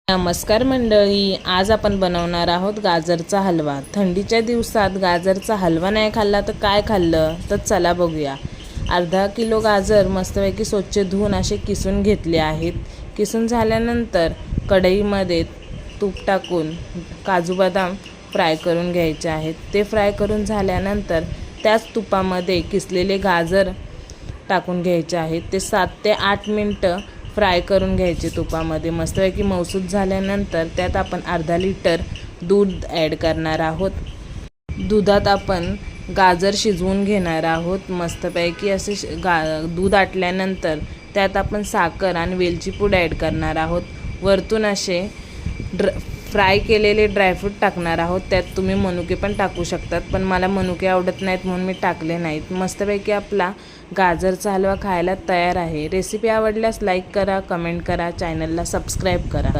नमस्कार मंडळी, आज आपण बनवणार आहोत गाजरचा हलवा। थंडीच्या दिवसात गाजरचा हलवा नाही खाल्ला तर काय खाल्लं, तर चला बघूया। अर्धा किलो गाजर मस्तपैकी स्वच्छ धुवून असे किसून घेतले आहेत। किसून झाल्यानंतर कढईमध्ये तूप टाकून काजू बदाम फ्राय करून घ्यायचे आहेत। ते फ्राय करून झाल्यानंतर त्याच तुपामध्ये किसलेले गाजर टाकून घ्यायचे आहेत। ते 7 ते 8 मिनिटं फ्राय करून घ्यायचे तुपामध्ये। मस्तपैकी मऊसूत झाल्यानंतर त्यात आपण अर्धा लिटर दूध ॲड करणार आहोत। दुधात आपण गाजर शिजवून घेणार आहोत। मस्तपैकी असे दूध आटल्यानंतर त्यात आपण साखर आणि वेलची पूड ॲड करणार आहोत। वरतून असे फ्राय केलेले ड्रायफ्रूट टाकणार आहोत। त्यात तुम्ही मनुके पण टाकू शकतात, पण मला मनुके आवडत नाहीत म्हणून मी टाकले नाहीत। मस्तपैकी आपला गाजरचा हलवा खायला तयार आहे। रेसिपी आवडल्यास लाईक करा, कमेंट करा, चॅनलला सबस्क्राईब करा।